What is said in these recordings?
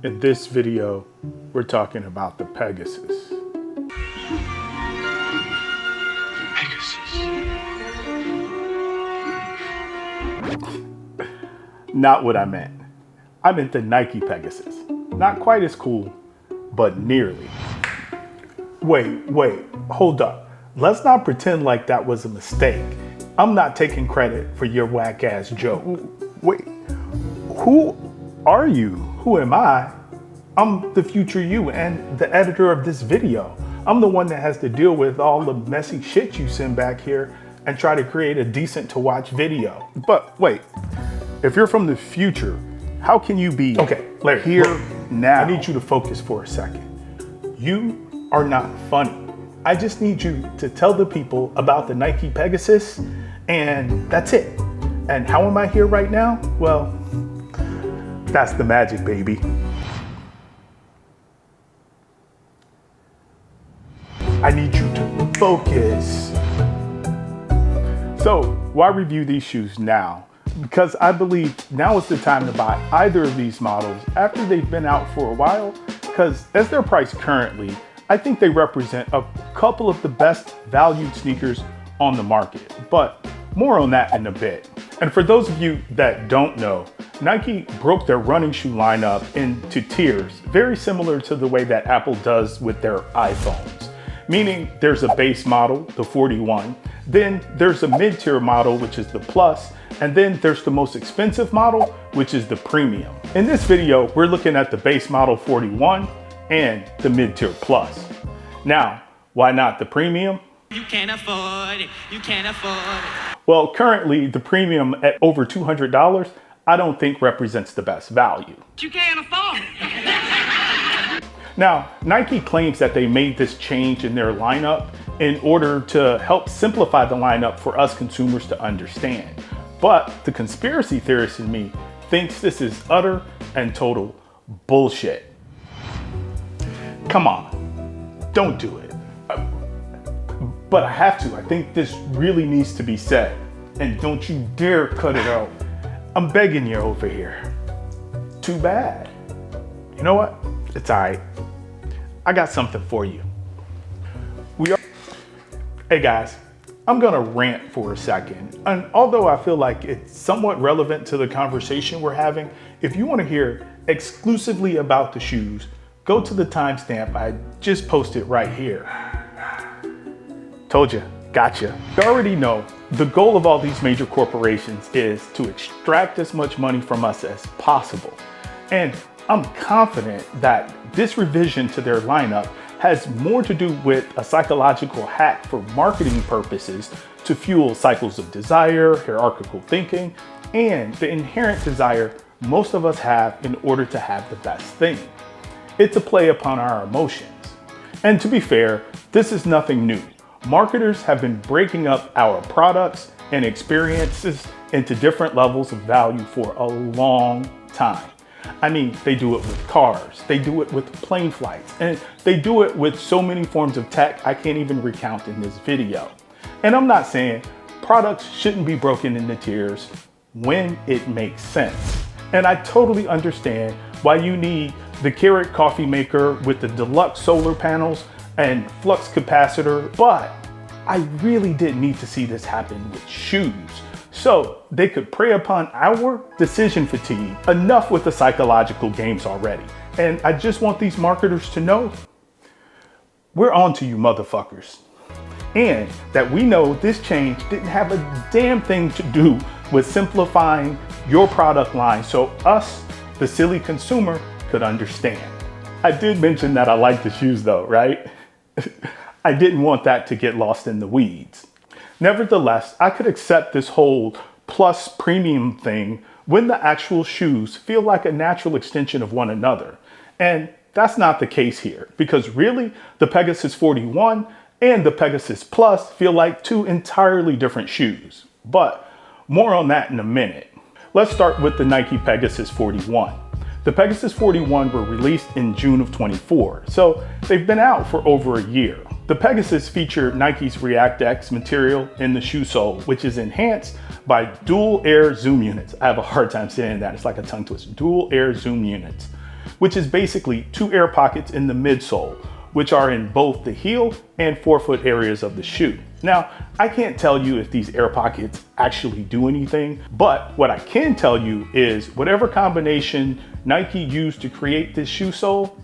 In this video, we're talking about the Pegasus. Not what I meant. I meant the Nike Pegasus. Not quite as cool, but nearly. Wait, hold up. Let's not pretend like that was a mistake. I'm not taking credit for your whack ass joke. Wait, who are you? Who am I? I'm the future you and the editor of this video. I'm the one that has to deal with all the messy shit you send back here and try to create a decent to watch video. But wait, if you're from the future, how can you be Larry, here now? I need you to focus for a second. You are not funny. I just need you to tell the people about the Nike Pegasus, and that's it. And how am I here right now? Well, that's the magic, baby. I need you to focus. So why review these shoes now? Because I believe now is the time to buy either of these models after they've been out for a while, because as they're priced currently, I think they represent a couple of the best valued sneakers on the market, but more on that in a bit. And for those of you that don't know, Nike broke their running shoe lineup into tiers, very similar to the way that Apple does with their iPhones. Meaning there's a base model, the 41, then there's a mid-tier model, which is the Plus, and then there's the most expensive model, which is the Premium. In this video, we're looking at the base model 41 and the mid-tier Plus. Now, why not the Premium? You can't afford it, you can't afford it. Well, currently the Premium at over $200, I don't think represents the best value. You can't afford it. Now, Nike claims that they made this change in their lineup in order to help simplify the lineup for us consumers to understand. But the conspiracy theorist in me thinks this is utter and total bullshit. Come on, don't do it. But I have to. I think this really needs to be said. And don't you dare cut it out. I'm begging you over here. Too bad. You know what? It's all right. I got something for you. Hey guys, I'm gonna rant for a second. And although I feel like it's somewhat relevant to the conversation we're having, if you wanna hear exclusively about the shoes, go to the timestamp I just posted right here. Told you, gotcha. You already know the goal of all these major corporations is to extract as much money from us as possible. And I'm confident that this revision to their lineup has more to do with a psychological hack for marketing purposes to fuel cycles of desire, hierarchical thinking, and the inherent desire most of us have in order to have the best thing. It's a play upon our emotions. And to be fair, this is nothing new. Marketers have been breaking up our products and experiences into different levels of value for a long time. I mean, they do it with cars, they do it with plane flights, and they do it with so many forms of tech I can't even recount in this video. And I'm not saying products shouldn't be broken into tiers when it makes sense. And I totally understand why you need the Carrot coffee maker with the deluxe solar panels and flux capacitor, but I really didn't need to see this happen with shoes. So they could prey upon our decision fatigue. Enough with the psychological games already. And I just want these marketers to know, we're on to you motherfuckers. And that we know this change didn't have a damn thing to do with simplifying your product line so us, the silly consumer, could understand. I did mention that I like the shoes though, right? I didn't want that to get lost in the weeds. Nevertheless, I could accept this whole Plus Premium thing when the actual shoes feel like a natural extension of one another. And that's not the case here, because really the Pegasus 41 and the Pegasus Plus feel like two entirely different shoes. But more on that in a minute. Let's start with the Nike Pegasus 41. The Pegasus 41 were released in June of 24, so they've been out for over a year. The Pegasus featured Nike's React X material in the shoe sole, which is enhanced by dual air zoom units. I have a hard time saying that, it's like a tongue twist. Dual air zoom units. which is basically 2 air pockets in the midsole, which are in both the heel and forefoot areas of the shoe. Now, I can't tell you if these air pockets actually do anything, but what I can tell you is whatever combination Nike used to create this shoe sole,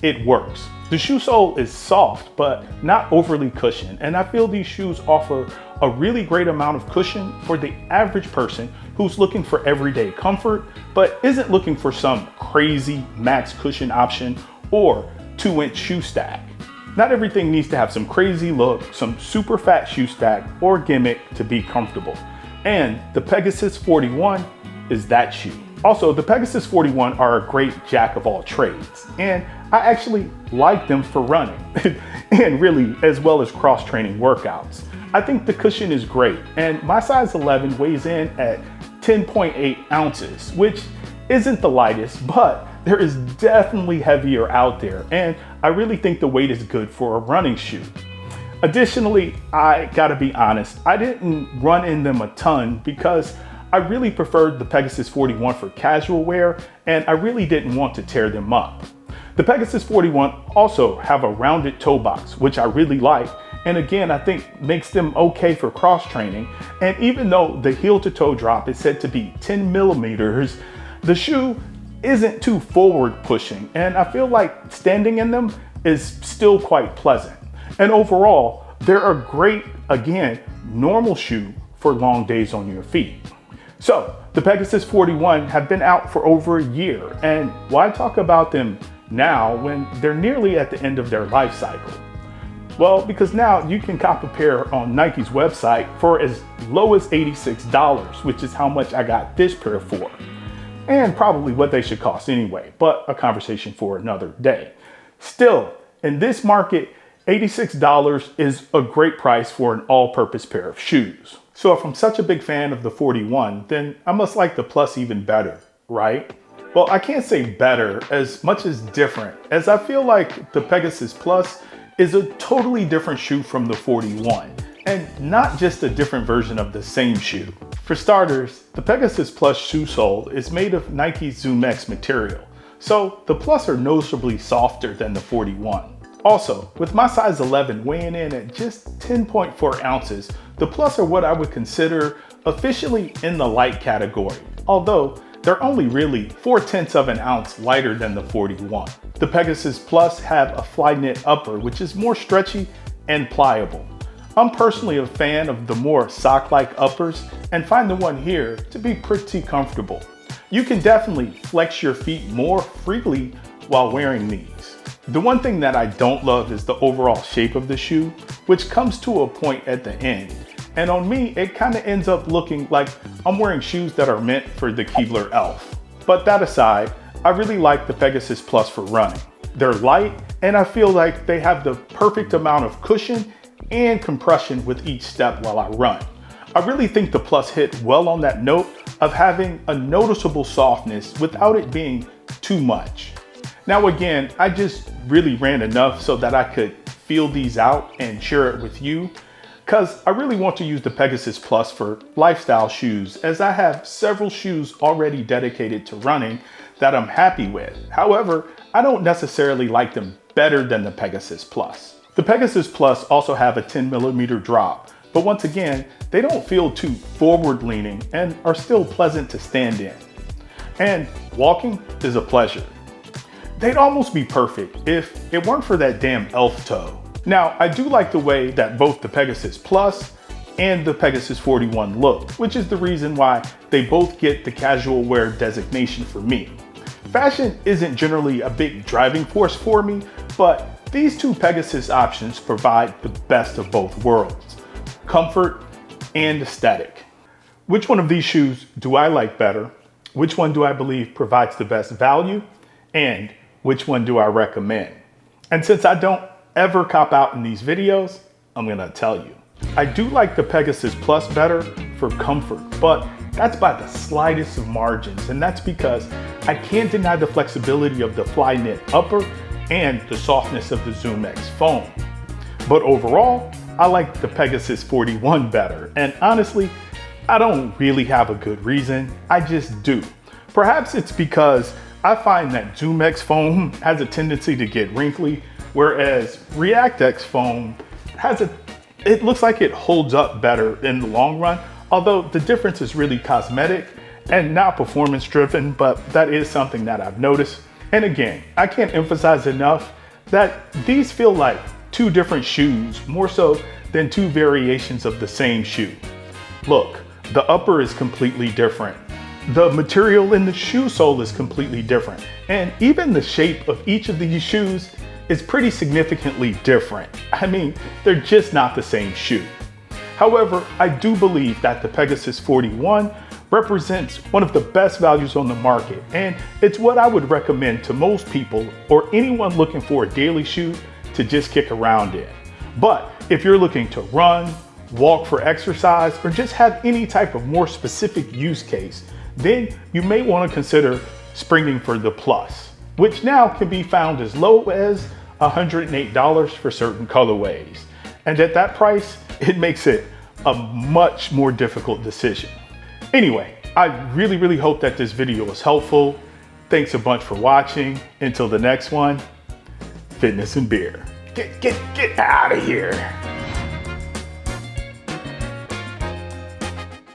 it works. The shoe sole is soft, but not overly cushioned, and I feel these shoes offer a really great amount of cushion for the average person who's looking for everyday comfort, but isn't looking for some crazy max cushion option or 2-inch shoe stack. Not everything needs to have some crazy look, some super fat shoe stack, or gimmick to be comfortable. And the Pegasus 41 is that shoe. Also, the Pegasus 41 are a great jack of all trades, and I actually like them for running, and really as well as cross-training workouts. I think the cushion is great, and my size 11 weighs in at 10.8 ounces, which isn't the lightest, but there is definitely heavier out there, and I really think the weight is good for a running shoe. Additionally, I gotta be honest, I didn't run in them a ton because I really preferred the Pegasus 41 for casual wear, and I really didn't want to tear them up. The Pegasus 41 also have a rounded toe box, which I really like, and again, I think makes them okay for cross training. And even though the heel to toe drop is said to be 10 millimeters, the shoe isn't too forward pushing, and I feel like standing in them is still quite pleasant. And overall, they're a great, again, normal shoe for long days on your feet. So the Pegasus 41 have been out for over a year, and why talk about them now when they're nearly at the end of their life cycle? Well, because now you can cop a pair on Nike's website for as low as $86, which is how much I got this pair for. And probably what they should cost anyway, but a conversation for another day. Still, in this market, $86 is a great price for an all-purpose pair of shoes. So if I'm such a big fan of the 41, then I must like the Plus even better, right? Well, I can't say better as much as different, as I feel like the Pegasus Plus is a totally different shoe from the 41, and not just a different version of the same shoe. For starters, the Pegasus Plus shoe sole is made of Nike's Zoom X material, so the Plus are noticeably softer than the 41. Also, with my size 11 weighing in at just 10.4 ounces, the Plus are what I would consider officially in the light category, although they're only really 0.4 of an ounce lighter than the 41. The Pegasus Plus have a fly knit upper, which is more stretchy and pliable. I'm personally a fan of the more sock-like uppers and find the one here to be pretty comfortable. You can definitely flex your feet more freely while wearing these. The one thing that I don't love is the overall shape of the shoe, which comes to a point at the end. And on me, it kind of ends up looking like I'm wearing shoes that are meant for the Keebler elf. But that aside, I really like the Pegasus Plus for running. They're light, and I feel like they have the perfect amount of cushion and compression with each step while I run. I really think the Plus hit well on that note of having a noticeable softness without it being too much. Now again, I just really ran enough so that I could feel these out and share it with you, because I really want to use the Pegasus Plus for lifestyle shoes, as I have several shoes already dedicated to running that I'm happy with. However, I don't necessarily like them better than the Pegasus Plus. The Pegasus Plus also have a 10mm drop, but once again, they don't feel too forward leaning and are still pleasant to stand in. And walking is a pleasure. They'd almost be perfect if it weren't for that damn elf toe. Now, I do like the way that both the Pegasus Plus and the Pegasus 41 look, which is the reason why they both get the casual wear designation for me. Fashion isn't generally a big driving force for me, but these two Pegasus options provide the best of both worlds, comfort and aesthetic. Which one of these shoes do I like better? Which one do I believe provides the best value? And which one do I recommend? And since I don't ever cop out in these videos, I'm gonna tell you. I do like the Pegasus Plus better for comfort, but that's by the slightest of margins, and that's because I can't deny the flexibility of the fly knit upper and the softness of the Zoom X foam. But overall, I like the Pegasus 41 better, and honestly, I don't really have a good reason, I just do. Perhaps it's because I find that ZoomX foam has a tendency to get wrinkly, whereas ReactX foam it looks like it holds up better in the long run, although the difference is really cosmetic and not performance driven, but that is something that I've noticed. And again, I can't emphasize enough that these feel like two different shoes, more so than two variations of the same shoe. Look, the upper is completely different. The material in the shoe sole is completely different. And even the shape of each of these shoes is pretty significantly different. I mean, they're just not the same shoe. However, I do believe that the Pegasus 41 represents one of the best values on the market, and it's what I would recommend to most people or anyone looking for a daily shoe to just kick around in. But if you're looking to run, walk for exercise, or just have any type of more specific use case, then you may want to consider springing for the Plus, which now can be found as low as $108 for certain colorways. And at that price, it makes it a much more difficult decision. Anyway, I really hope that this video was helpful. Thanks a bunch for watching. Until the next one, fitness and beer. Get out of here.